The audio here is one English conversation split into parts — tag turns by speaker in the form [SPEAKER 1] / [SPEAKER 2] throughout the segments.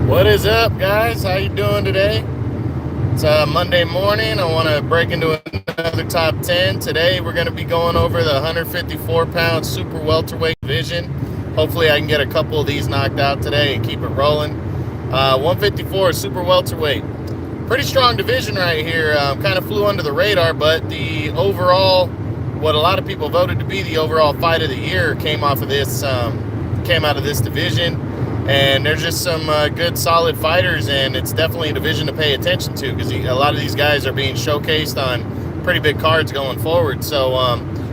[SPEAKER 1] What is up, guys? How you doing today? It's Monday morning. I want to break into another top 10. Today we're going to be going over the 154-pound super welterweight division. Hopefully I can get a couple of these knocked out today and keep it rolling. 154 super welterweight. Pretty strong division right here. Kind of flew under the radar, but the overall, what a lot of people voted to be the overall fight of the year came out of this division. And there's just some good, solid fighters, and it's definitely a division to pay attention to because a lot of these guys are being showcased on pretty big cards going forward. So,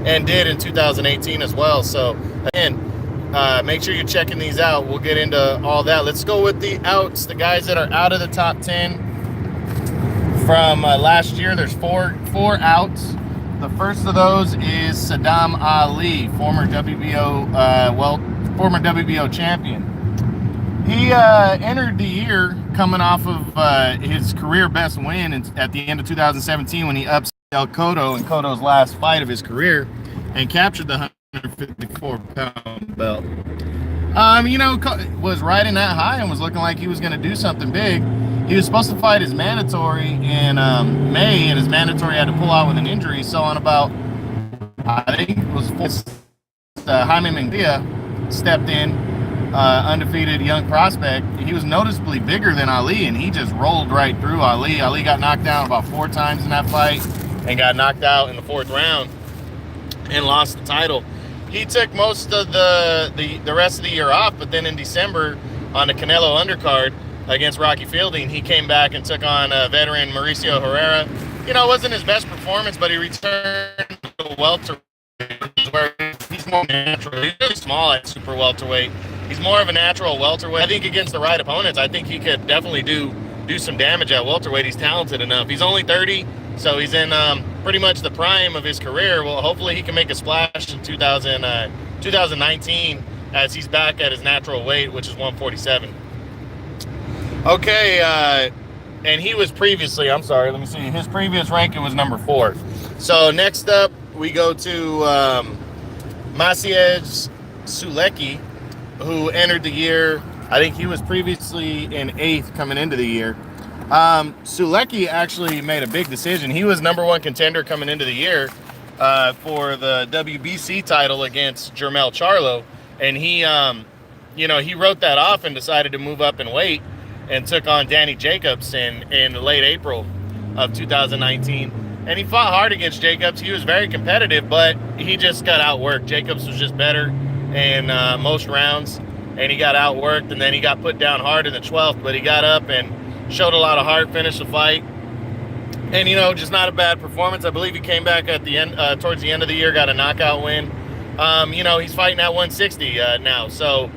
[SPEAKER 1] and did in 2018 as well. So, again, make sure you're checking these out. We'll get into all that. Let's go with the outs, the guys that are out of the top 10 from last year. There's four outs. The first of those is Saddam Ali, former WBO champion. He entered the year coming off of his career best win at the end of 2017 when he upset Cotto in Cotto's last fight of his career and captured the 154-pound belt. Was riding that high and was looking like he was going to do something big. He was supposed to fight his mandatory in May, and his mandatory had to pull out with an injury. So on about, I think it was Jaime Munguia stepped in. Undefeated young prospect. He was noticeably bigger than Ali, and he just rolled right through Ali. Ali got knocked down about 4 times in that fight and got knocked out in the 4th round and lost the title. He took most of the rest of the year off, but then in December on the Canelo undercard against Rocky Fielding, he came back and took on veteran Mauricio Herrera. It wasn't his best performance, but he returned to welterweight, where he's more natural. He's really small at super welterweight. He's more of a natural welterweight. I think against the right opponents, I think he could definitely do some damage at welterweight. He's talented enough. He's only 30, so he's in pretty much the prime of his career. Well, hopefully he can make a splash in 2019 as he's back at his natural weight, which is 147. Okay, and he was previously, his previous ranking was number 4. So next up, we go to Maciej Sulecki, who entered the year. I think he was previously in 8th coming into the year. Sulecki actually made a big decision. He was number 1 contender coming into the year for the WBC title against Jermell Charlo, and he wrote that off and decided to move up in weight and took on Danny Jacobs in late April of 2019. And he fought hard against Jacobs. He was very competitive, but he just got outworked. Jacobs was just better in most rounds, and he got outworked, and then he got put down hard in the 12th, but he got up and showed a lot of heart, finished the fight, and just not a bad performance. I believe he came back at the end, towards the end of the year, got a knockout win. He's fighting at 160 now, so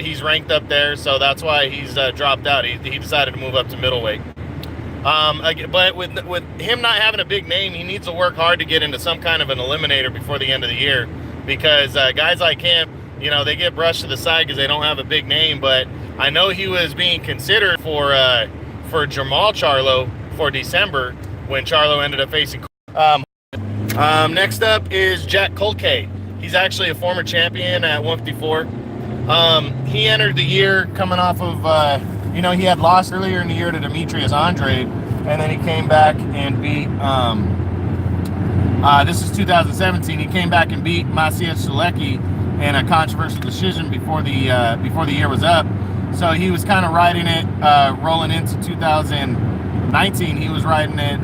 [SPEAKER 1] he's ranked up there, so that's why he's dropped out. He decided to move up to middleweight. But with him not having a big name, he needs to work hard to get into some kind of an eliminator before the end of the year, because guys like him, they get brushed to the side because they don't have a big name. But I know he was being considered for Jermall Charlo for December when Charlo ended up facing. Next up is Jack Colkay. He's actually a former champion at 154. He entered the year coming off of, he had lost earlier in the year to Demetrius Andrade, and then he came back and beat, this is 2017, he came back and beat Maciej Sulecki in a controversial decision before the year was up. So he was kind of riding it, rolling into 2019. He was riding it,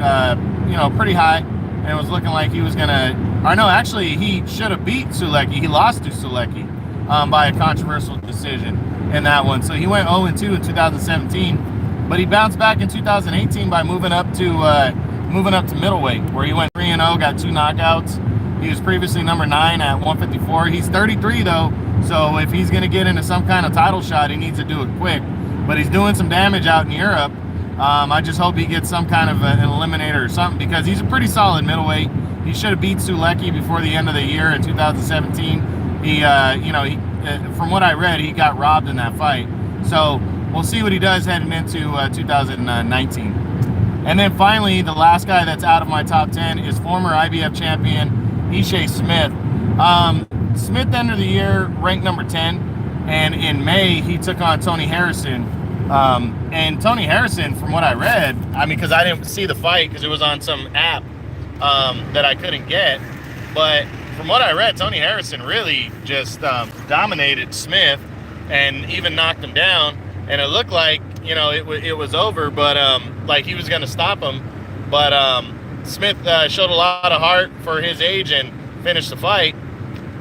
[SPEAKER 1] pretty high, and it was looking like he was he should have beat Sulecki. He lost to Sulecki by a controversial decision in that one. So he went 0-2 in 2017, but he bounced back in 2018 by moving up to middleweight, where he went 3-0, got 2 knockouts. He was previously number 9 at 154. He's 33 though, so if he's going to get into some kind of title shot, he needs to do it quick. But he's doing some damage out in Europe. I just hope he gets some kind of an eliminator or something, because he's a pretty solid middleweight. He should have beat Sulecki before the end of the year in 2017. From what I read, he got robbed in that fight. So we'll see what he does heading into 2019. And then finally, the last guy that's out of my top 10 is former IBF champion Ishe Smith. Smith entered the year ranked number 10, and in May he took on Tony Harrison And Tony Harrison, from what I read, I mean, because I didn't see the fight because it was on some app that I couldn't get, but from what I read, Tony Harrison really just dominated Smith and even knocked him down, and it looked like, you know, it was over, but like he was going to stop him, but Smith showed a lot of heart for his age and finished the fight.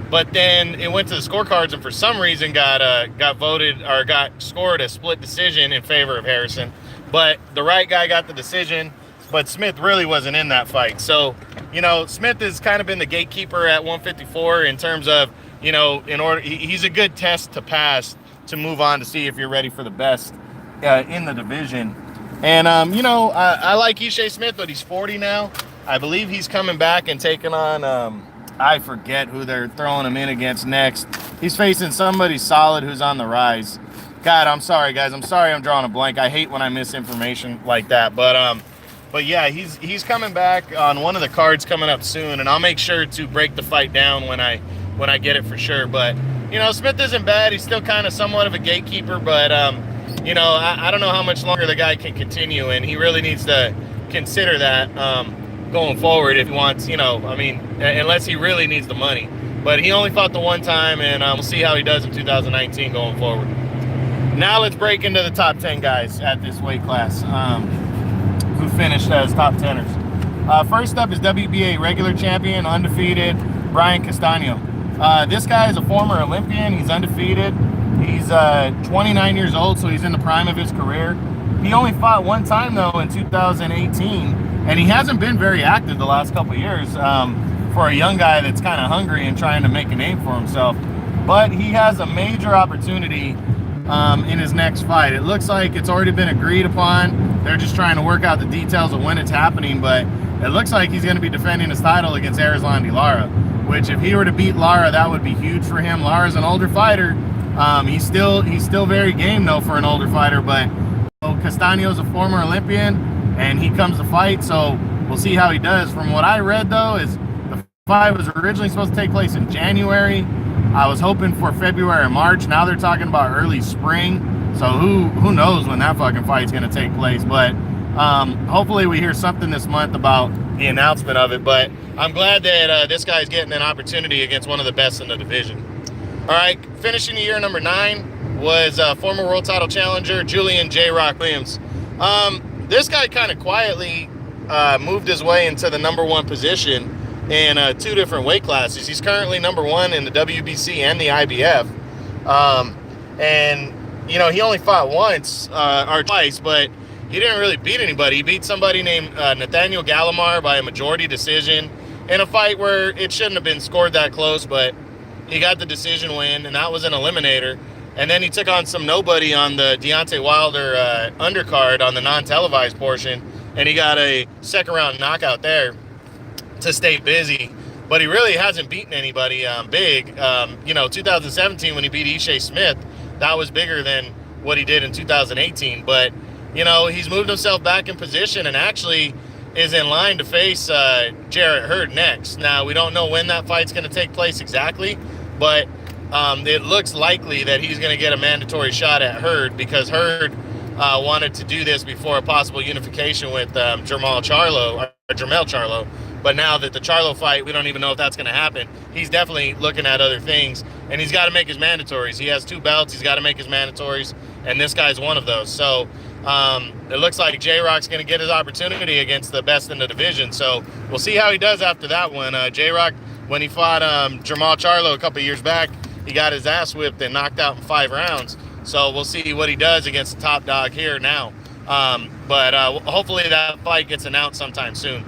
[SPEAKER 1] But then it went to the scorecards, and for some reason got voted or got scored a split decision in favor of Harrison. But the right guy got the decision, but Smith really wasn't in that fight. So, you know, Smith has kind of been the gatekeeper at 154 in terms of, you know, he's a good test to pass to move on to see if you're ready for the best in the division. And, you know, I like Ishe Smith, but he's 40 now. I believe he's coming back and taking on... I forget who they're throwing him in against next. He's facing somebody solid who's on the rise. God, I'm sorry, guys. I'm sorry I'm drawing a blank. I hate when I miss information like that. But yeah, he's coming back on one of the cards coming up soon, and I'll make sure to break the fight down when I get it for sure. But, you know, Smith isn't bad. He's still kind of somewhat of a gatekeeper, but, you know, I don't know how much longer the guy can continue, and he really needs to consider that going forward if he wants, you know, I mean, unless he really needs the money. But he only fought the one time, and we'll see how he does in 2019 going forward. Now let's break into the top 10 guys at this weight class who finished as top 10ers. First up is WBA regular champion, undefeated, Brian Castano. This guy is a former Olympian. He's undefeated. He's 29 years old, so he's in the prime of his career. He only fought one time, though, in 2018. And he hasn't been very active the last couple of years for a young guy that's kind of hungry and trying to make a name for himself. But he has a major opportunity in his next fight. It looks like it's already been agreed upon. They're just trying to work out the details of when it's happening. But it looks like he's going to be defending his title against Erislandy Lara, which if he were to beat Lara, that would be huge for him. Lara's an older fighter. He's still very game, though, for an older fighter. But Castano's a former Olympian, and he comes to fight, so we'll see how he does. From what I read, though, is the fight was originally supposed to take place in January. I was hoping for February or March. Now they're talking about early spring, so who knows when that fucking fight's going to take place. But hopefully we hear something this month about the announcement of it. But I'm glad that this guy's getting an opportunity against one of the best in the division. All right, finishing the year number 9 was former world title challenger Julian J. Rock Williams. This guy kind of quietly moved his way into the number 1 position in 2 different weight classes. He's currently number 1 in the WBC and the IBF. And, you know, he only fought once or twice, but he didn't really beat anybody. He beat somebody named Nathaniel Gallimar by a majority decision in a fight where it shouldn't have been scored that close, but he got the decision win, and that was an eliminator. And then he took on some nobody on the Deontay Wilder undercard on the non-televised portion, and he got a second-round knockout there to stay busy. But he really hasn't beaten anybody big. You know, 2017 when he beat Ishe Smith, that was bigger than what he did in 2018. But, you know, he's moved himself back in position and actually is in line to face Jarrett Hurd next. Now, we don't know when that fight's going to take place exactly, but it looks likely that he's going to get a mandatory shot at Hurd because Hurd wanted to do this before a possible unification with Jermell Charlo. But now that the Charlo fight, we don't even know if that's going to happen. He's definitely looking at other things, and he's got to make his mandatories. He has 2 belts. He's got to make his mandatories, and this guy's one of those. So it looks like J-Rock's going to get his opportunity against the best in the division. So we'll see how he does after that one. J-Rock, when he fought Jermell Charlo a couple years back, he got his ass whipped and knocked out in 5 rounds. So we'll see what he does against the top dog here now. But hopefully that fight gets announced sometime soon.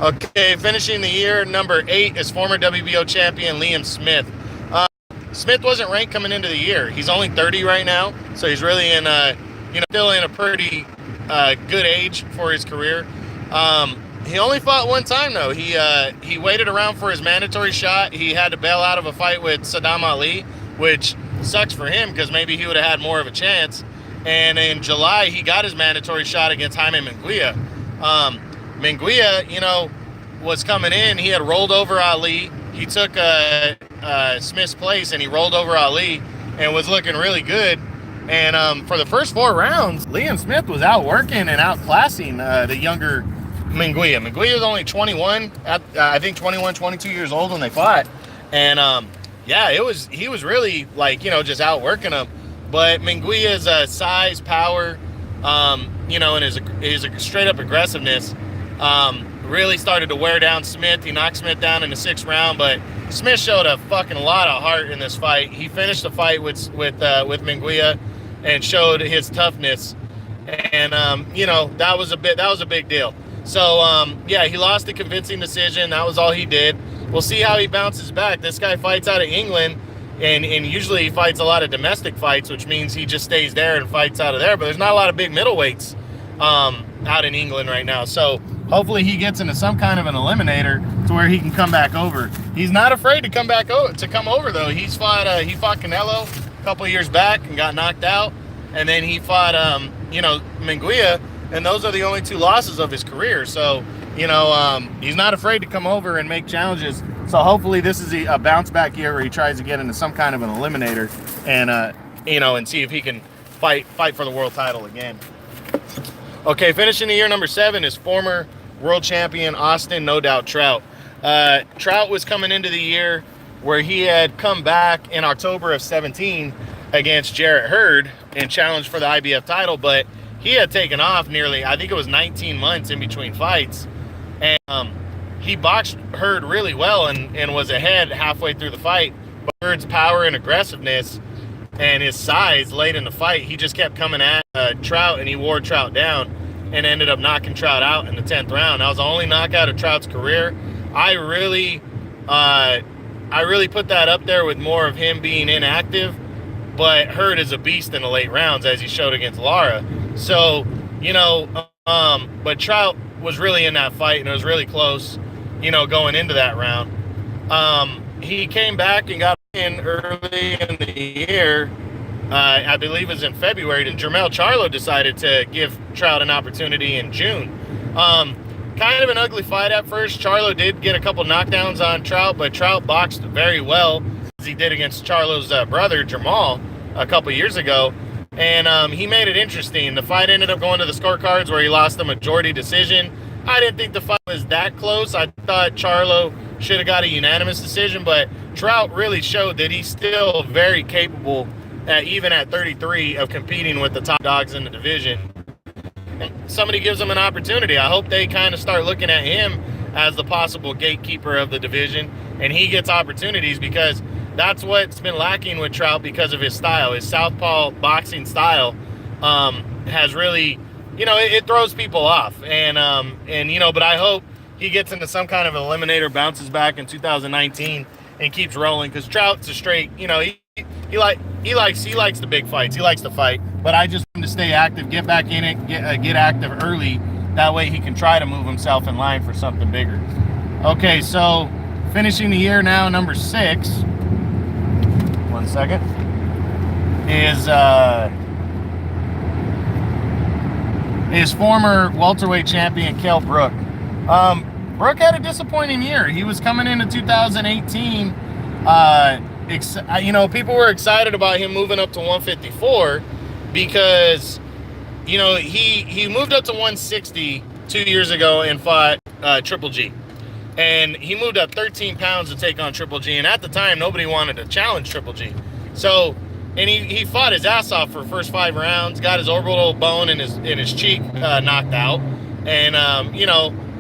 [SPEAKER 1] Okay, finishing the year, number 8 is former WBO champion Liam Smith. Smith wasn't ranked coming into the year. He's only 30 right now, so he's really in still in a pretty good age for his career. He only fought one time though. He waited around for his mandatory shot. He had to bail out of a fight with Saddam Ali, which sucks for him because maybe he would have had more of a chance. And in July, he got his mandatory shot against Jaime Munguia. Munguia, was coming in. He had rolled over Ali. He took Smith's place and he rolled over Ali and was looking really good. And for the first 4 rounds, Liam Smith was outworking and outclassing the younger Munguia. Munguia was only 21, I think 21, 22 years old when they fought. And yeah, he was really like, just outworking him. But Munguia's size, power, and his straight up aggressiveness really started to wear down Smith. He knocked Smith down in the 6th round, but Smith showed a fucking lot of heart in this fight. He finished the fight with Munguia and showed his toughness, and that was a big deal. So yeah, he lost a convincing decision. That was all he did. We'll see how he bounces back. This guy fights out of England, and usually he fights a lot of domestic fights, which means he just stays there and fights out of there. But there's not a lot of big middleweights out in England right now. So hopefully he gets into some kind of an eliminator to where he can come back over. He's not afraid to come over though. He fought Canelo a couple of years back and got knocked out, and then he fought Munguia, and those are the only 2 losses of his career. So he's not afraid to come over and make challenges. So hopefully this is a bounce back year where he tries to get into some kind of an eliminator and see if he can fight for the world title again. Okay, finishing the year number 7 is former world champion Austin No Doubt Trout. Trout was coming into the year where he had come back in October of 17 against Jarrett Hurd and challenged for the IBF title, but he had taken off nearly, I think it was 19 months in between fights, and he boxed Hurd really well and was ahead halfway through the fight. But Hurd's power and aggressiveness and his size late in the fight, he just kept coming at Trout, and he wore Trout down and ended up knocking Trout out in the 10th round. That was the only knockout of Trout's career. I really put that up there with more of him being inactive, but Hurd is a beast in the late rounds, as he showed against Lara. So, but Trout was really in that fight, and it was really close, going into that round. He came back and got in early in the year. I believe it was in February, and Jermell Charlo decided to give Trout an opportunity in June. Kind of an ugly fight at first. Charlo did get a couple knockdowns on Trout, but Trout boxed very well, as he did against Charlo's brother, Jamal, a couple years ago. And he made it interesting. The fight ended up going to the scorecards where he lost the majority decision. I didn't think the fight was that close. I thought Charlo should have got a unanimous decision, but Trout really showed that he's still very capable, even at 33, of competing with the top dogs in the division. And somebody gives him an opportunity. I hope they kind of start looking at him as the possible gatekeeper of the division, and he gets opportunities, because that's what's been lacking with Trout because of his style. His southpaw boxing style has really, it throws people off. And but I hope he gets into some kind of an eliminator, bounces back in 2019, and keeps rolling, because Trout's a straight, he likes the big fights. He likes to fight. But I just want him to stay active, get back in it, get active early. That way he can try to move himself in line for something bigger. Okay, so finishing the year now, number 6. 1 second. Is former welterweight champion Kell Brook. Brook had a disappointing year. He was coming into 2018. People were excited about him moving up to 154 because, he moved up to 160 2 years ago and fought Triple G. And he moved up 13 pounds to take on Triple G. And at the time, nobody wanted to challenge Triple G. So, and he fought his ass off for the first 5 rounds, got his orbital bone in his cheek knocked out. And,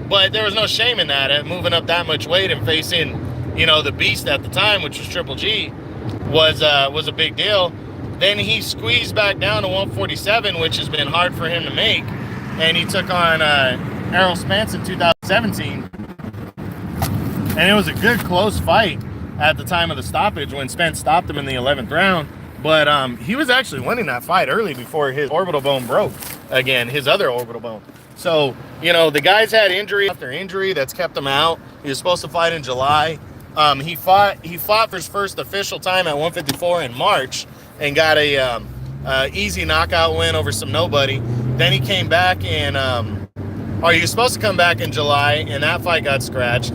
[SPEAKER 1] but there was no shame in that. Moving up that much weight and facing, the beast at the time, which was Triple G, was a big deal. Then he squeezed back down to 147, which has been hard for him to make. And he took on Errol Spence in 2017. And it was a good, close fight at the time of the stoppage when Spence stopped him in the 11th round. But he was actually winning that fight early before his orbital bone broke again, his other orbital bone. So, the guy's had injury after injury that's kept him out. He was supposed to fight in July. He fought for his first official time at 154 in March and got a easy knockout win over some nobody. Then he came back he was supposed to come back in July, and that fight got scratched.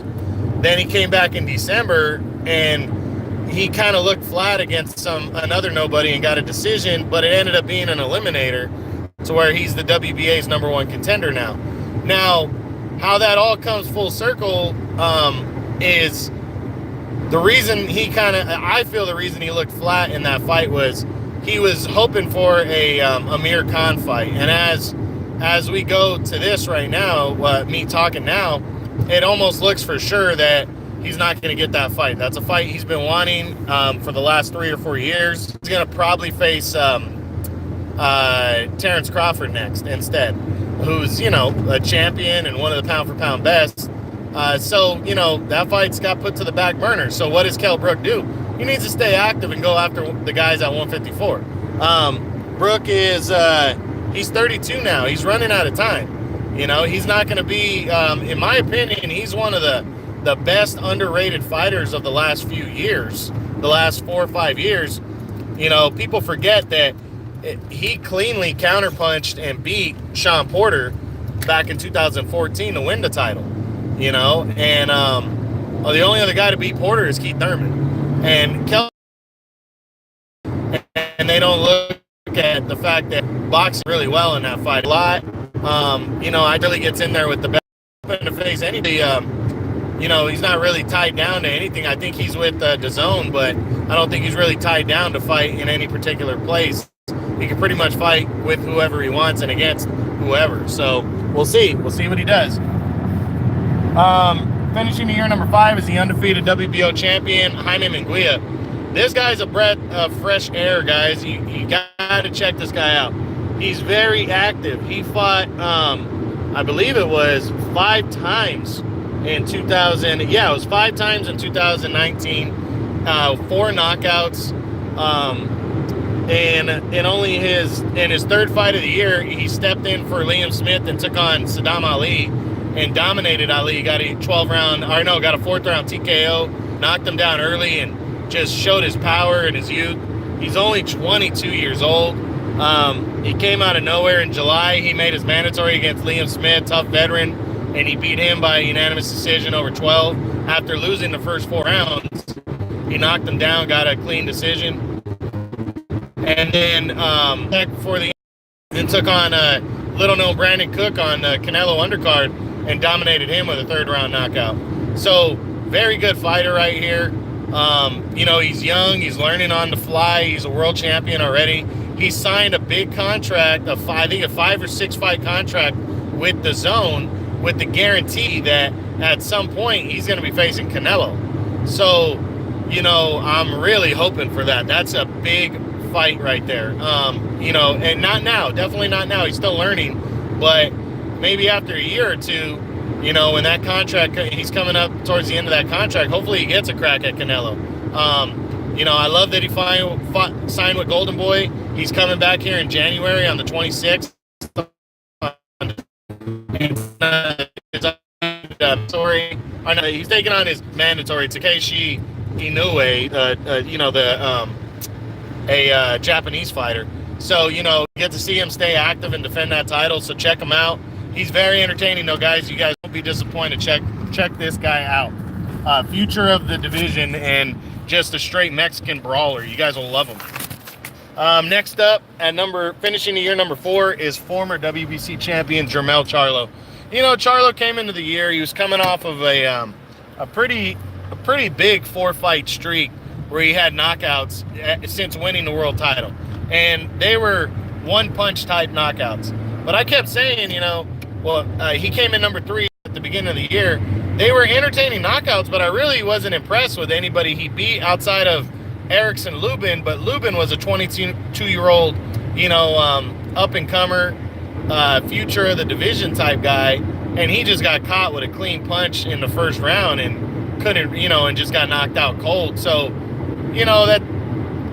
[SPEAKER 1] Then he came back in December, and he kind of looked flat against another nobody and got a decision, but it ended up being an eliminator to where he's the WBA's #1 contender now. Now, how that all comes full circle is the reason I feel the reason he looked flat in that fight was he was hoping for a Amir Khan fight. And as we go to this right now, me talking now, it almost looks for sure that he's not going to get that fight. That's a fight he's been wanting for the last 3 or 4 years. He's going to probably face Terrence Crawford next instead, who's, a champion and one of the pound-for-pound best. So, that fight's got put to the back burner. So what does Kell Brook do? He needs to stay active and go after the guys at 154. Brook is, he's 32 now. He's running out of time. He's not going to be, in my opinion, he's one of the best underrated fighters of the last few years, the last 4 or 5 years. People forget that he cleanly counterpunched and beat Sean Porter back in 2014 to win the title, and the only other guy to beat Porter is Keith Thurman. And they don't look at the fact that boxing really well in that fight a lot. I really gets in there with the best to face anybody. He's not really tied down to anything. I think he's with DAZN, but I don't think he's really tied down to fight in any particular place. He can pretty much fight with whoever he wants and against whoever. So we'll see. We'll see what he does. Finishing the year #5 is the undefeated WBO champion, Jaime Munguia. This guy's a breath of fresh air, guys. You got to check this guy out. He's very active. He fought, I believe it was 5 times in 2000. Yeah, it was 5 times in 2019. 4 knockouts. And in his 3rd fight of the year, he stepped in for Liam Smith and took on Saddam Ali and dominated Ali. Got a 4th round TKO, knocked him down early, and just showed his power and his youth. He's only 22 years old. He came out of nowhere in July. He made his mandatory against Liam Smith, tough veteran, and he beat him by unanimous decision over 12. After losing the first 4 rounds, he knocked him down, got a clean decision. And then back before the end, took on little-known Brandon Cook on the Canelo undercard and dominated him with a 3rd round knockout. So very good fighter right here. He's young. He's learning on the fly. He's a world champion already. He signed a big contract, a 5 or 6 fight contract with DAZN with the guarantee that at some point he's going to be facing Canelo. So, I'm really hoping for that. That's a big fight right there. And not now, definitely not now. He's still learning, but maybe after a year or two, when that contract, he's coming up towards the end of that contract, hopefully he gets a crack at Canelo. I love that he signed with Golden Boy. He's coming back here in January on the 26th. He's taking on his mandatory Takeshi Inoue, a Japanese fighter. So, get to see him stay active and defend that title. So check him out. He's very entertaining, though, guys. You guys won't be disappointed. Check this guy out. Future of the division and just a straight Mexican brawler. You guys will love him. Next up, finishing the year #4 is former WBC champion Jermell Charlo. Charlo came into the year. He was coming off of a pretty big 4-fight streak where he had knockouts since winning the world title, and they were one-punch type knockouts. But I kept saying, he came in #3 at the beginning of the year. They were entertaining knockouts, but I really wasn't impressed with anybody he beat outside of Erickson Lubin. But Lubin was a 22-year-old, up-and-comer, future of the division type guy, and he just got caught with a clean punch in the first round and couldn't, and just got knocked out cold. So, that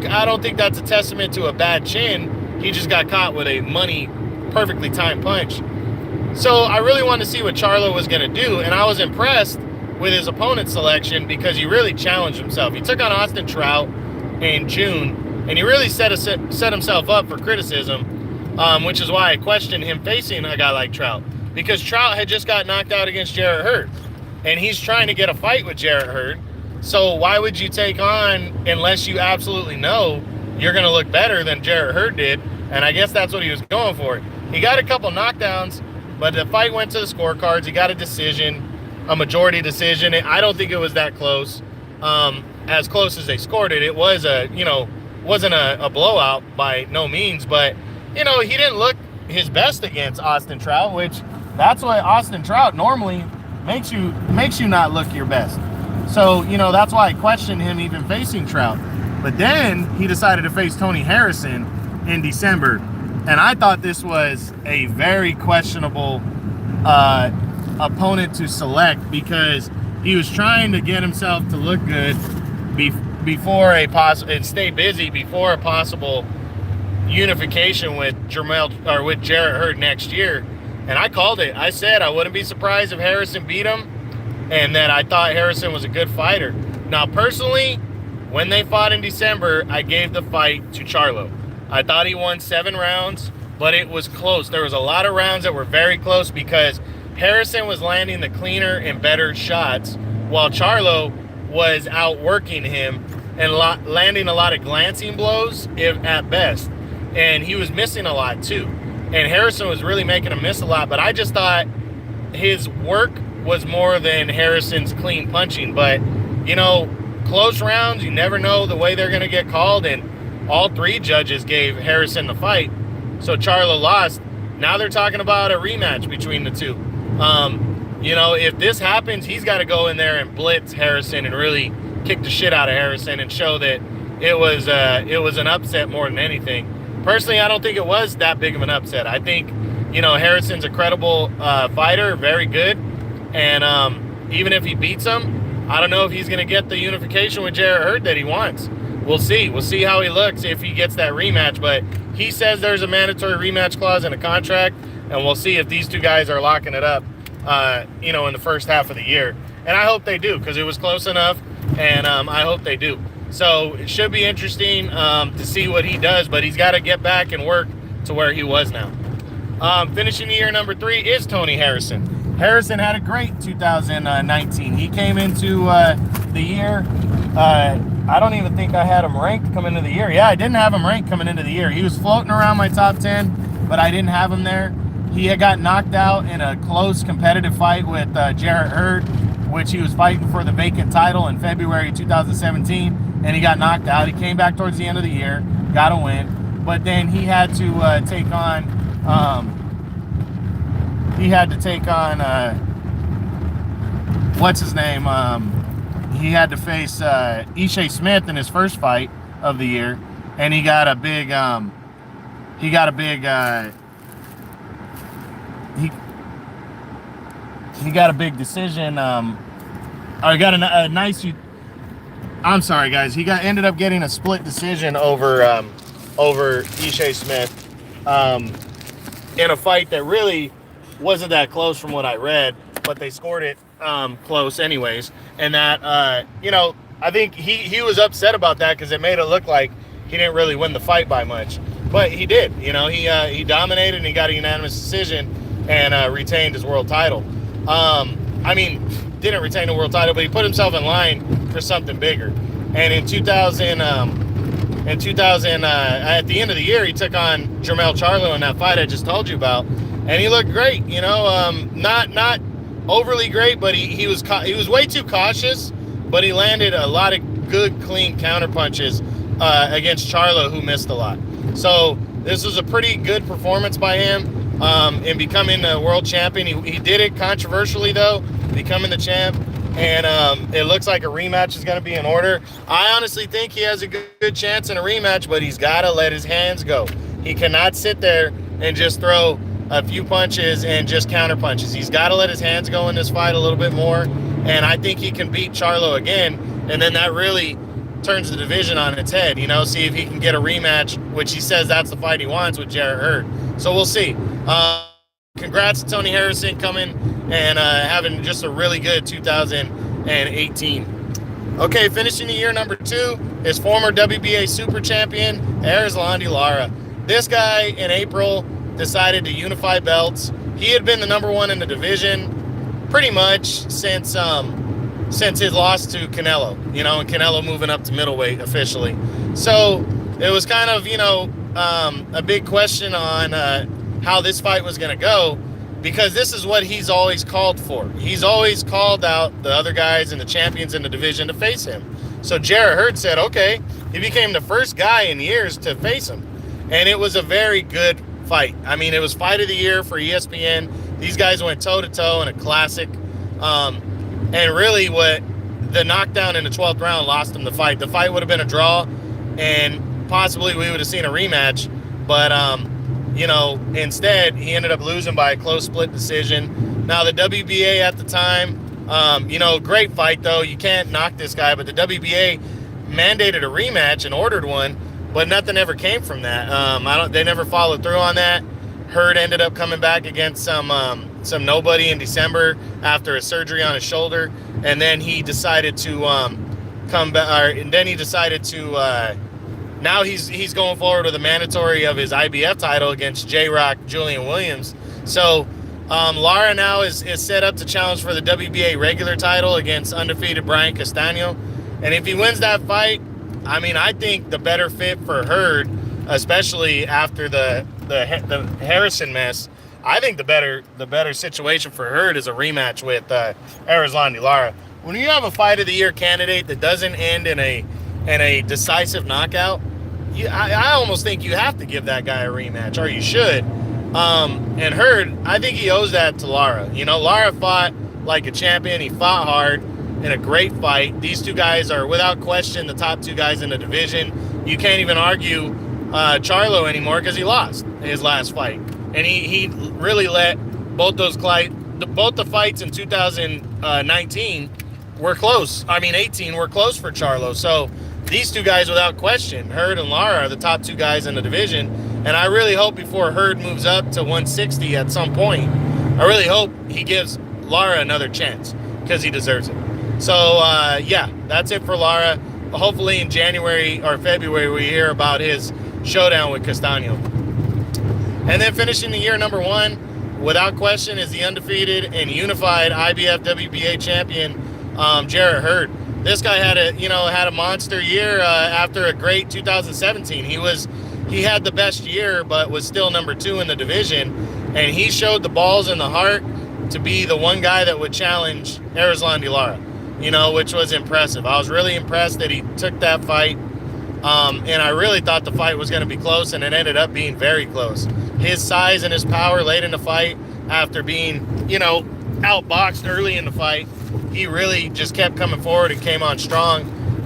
[SPEAKER 1] I don't think that's a testament to a bad chin. He just got caught with a perfectly timed punch. So I really wanted to see what Charlo was going to do, and I was impressed with his opponent selection because he really challenged himself. He took on Austin Trout in June, and he really set himself up for criticism, which is why I questioned him facing a guy like Trout, because Trout had just got knocked out against Jarrett Hurd, and he's trying to get a fight with Jarrett Hurd. So why would you take on, unless you absolutely know you're going to look better than Jarrett Hurd did? And I guess that's what he was going for. He got a couple knockdowns, but the fight went to the scorecards. He got a decision, a majority decision. I don't think it was that close. As close as they scored it, it was wasn't a blowout by no means, but he didn't look his best against Austin Trout, which that's what Austin Trout normally makes you not look your best. So, that's why I questioned him even facing Trout. But then he decided to face Tony Harrison in December. And I thought this was a very questionable opponent to select, because he was trying to get himself to look good before and stay busy before a possible unification with Jarrett Hurd next year. And I called it. I said I wouldn't be surprised if Harrison beat him, and that I thought Harrison was a good fighter. Now, personally, when they fought in December, I gave the fight to Charlo. I thought he won 7 rounds, but it was close. There was a lot of rounds that were very close because Harrison was landing the cleaner and better shots, while Charlo was outworking him and landing a lot of glancing blows, if at best. And he was missing a lot too. And Harrison was really making him miss a lot, but I just thought his work was more than Harrison's clean punching. But, close rounds, you never know the way they're going to get called, and all 3 judges gave Harrison the fight. So Charlo lost. Now they're talking about a rematch between the two. If this happens, he's got to go in there and blitz Harrison and really kick the shit out of Harrison and show that it was an upset more than anything. Personally, I don't think it was that big of an upset. I think, Harrison's a credible fighter, very good. And even if he beats him, I don't know if he's going to get the unification with Jarrett Hurd that he wants. We'll see. We'll see how he looks if he gets that rematch. But he says there's a mandatory rematch clause in a contract, and we'll see if these two guys are locking it up, in the first half of the year. And I hope they do, because it was close enough, and I hope they do. So it should be interesting to see what he does, but he's got to get back and work to where he was now. Finishing the year number 3 is Tony Harrison. Harrison had a great 2019. He came into the year, I don't even think I had him ranked coming into the year. Yeah, I didn't have him ranked coming into the year. He was floating around my top 10, but I didn't have him there. He had got knocked out in a close competitive fight with Jarrett Hurd, which he was fighting for the vacant title in February 2017, and he got knocked out. He came back towards the end of the year, got a win, but then he had to take on what's his name? He had to face Ishii Smith in his first fight of the year, and he got a big decision. I'm sorry, guys. He ended up getting a split decision over Ishii Smith in a fight that really wasn't that close from what I read, but they scored it close anyways. And that I think he was upset about that because it made it look like he didn't really win the fight by much, but he did. He dominated and he got a unanimous decision and retained his world title. Didn't retain the world title, but he put himself in line for something bigger. And in 2000, at the end of the year, he took on Jermell Charlo in that fight I just told you about, and he looked great. Not overly great, but he was way too cautious. But he landed a lot of good, clean counter punches against Charlo, who missed a lot. So this was a pretty good performance by him in becoming a world champion. He did it controversially, though, becoming the champ. And it looks like a rematch is going to be in order. I honestly think he has a good chance in a rematch, but he's got to let his hands go. He cannot sit there and just throw a few punches and just counter punches. He's got to let his hands go in this fight a little bit more. And I think he can beat Charlo again. And then that really turns the division on its head. See if he can get a rematch, which he says that's the fight he wants with Jarrett Hurd. So we'll see. Congrats to Tony Harrison coming and having just a really good 2018. Okay, finishing the year number 2 is former WBA super champion Erislandy Lara. This guy in April decided to unify belts. He had been the number 1 in the division pretty much since since his loss to Canelo, and Canelo moving up to middleweight officially. So it was kind of, a big question on how this fight was going to go, because this is what he's always called for. He's always called out the other guys and the champions in the division to face him. So Jarrett Hurd said, okay, he became the first guy in years to face him. And it was a very good fight. I mean, it was fight of the year for ESPN. These guys went toe-to-toe in a classic. And really what the knockdown in the 12th round lost him the fight. The fight would have been a draw, and possibly we would have seen a rematch. But, instead, he ended up losing by a close split decision. Now, the WBA at the time, great fight, though. You can't knock this guy. But the WBA mandated a rematch and ordered one, but nothing ever came from that. They never followed through on that. Hurd ended up coming back against some nobody in December after a surgery on his shoulder, and then he decided to come back. And then he decided to. Now he's going forward with a mandatory of his IBF title against J-Rock Julian Williams. So Lara now is set up to challenge for the WBA regular title against undefeated Brian Castano. And if he wins that fight, I mean, I think the better fit for Hurd, especially after the Harrison mess, I think the better situation for Hurd is a rematch with Erislandy Lara. When you have a fight of the year candidate that doesn't end in a decisive knockout, I almost think you have to give that guy a rematch, or you should. And Hurd, I think he owes that to Lara. Lara fought like a champion. He fought hard in a great fight. These two guys are, without question, the top two guys in the division. You can't even argue Charlo anymore because he lost his last fight. And he really let both the fights in 2019 were close. 18 were close for Charlo. So these two guys, without question, Hurd and Lara, are the top two guys in the division. And I really hope before Hurd moves up to 160 at some point, I really hope he gives Lara another chance because he deserves it. So, that's it for Lara. Hopefully in January or February we hear about his showdown with Castano. And then finishing the year number one, without question, is the undefeated and unified IBF WBA champion, Jarrett Hurd. This guy had a monster year after a great 2017. He had the best year, but was still number 2 in the division. And he showed the balls and the heart to be the one guy that would challenge Erislandy Lara, which was impressive. I was really impressed that he took that fight. And I really thought the fight was going to be close, and it ended up being very close. His size and his power late in the fight, after being, outboxed early in the fight, he really just kept coming forward and came on strong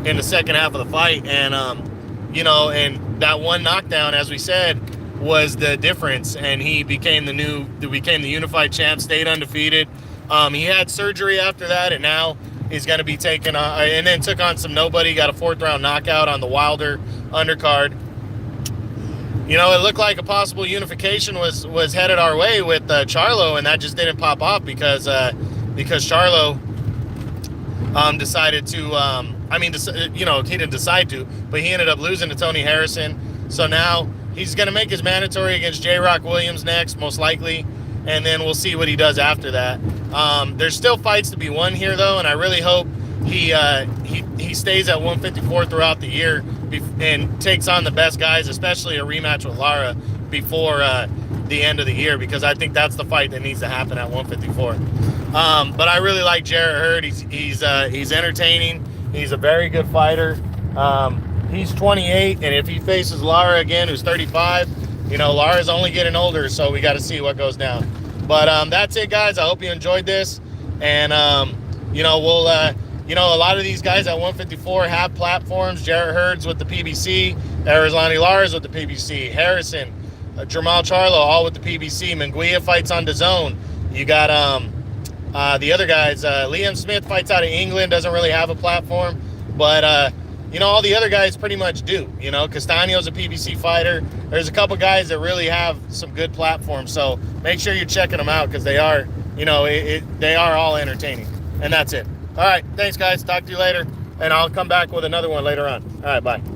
[SPEAKER 1] in the second half of the fight. And, and that one knockdown, as we said, was the difference. And he became the unified champ, stayed undefeated. He had surgery after that, and now he's going to be taken on, and then took on some nobody, got a 4th round knockout on the Wilder undercard. It looked like a possible unification was headed our way with Charlo, and that just didn't pop off because Charlo decided to, he didn't decide to, but he ended up losing to Tony Harrison. So now he's going to make his mandatory against J-Rock Williams next, most likely, and then we'll see what he does after that. There's still fights to be won here, though, and I really hope he stays at 154 throughout the year and takes on the best guys, especially a rematch with Lara before the end of the year, because I think that's the fight that needs to happen at 154. But I really like Jarrett Hurd. He's entertaining. He's a very good fighter. He's 28, and if he faces Lara again, who's 35, Lara's only getting older, so we got to see what goes down. But that's it, guys. I hope you enjoyed this, and we'll a lot of these guys at 154 have platforms. Jarrett Hurd's with the PBC, Erislandy Lara's with the PBC, Harrison, Jamal Charlo, all with the PBC. Munguia fights on DAZN. You got the other guys. Liam Smith fights out of England, doesn't really have a platform, but all the other guys pretty much do. Castaño's a PBC fighter. There's a couple guys that really have some good platforms, so make sure you're checking them out because they are, they are all entertaining. And that's it. All right, thanks, guys. Talk to you later, and I'll come back with another one later on. All right, bye.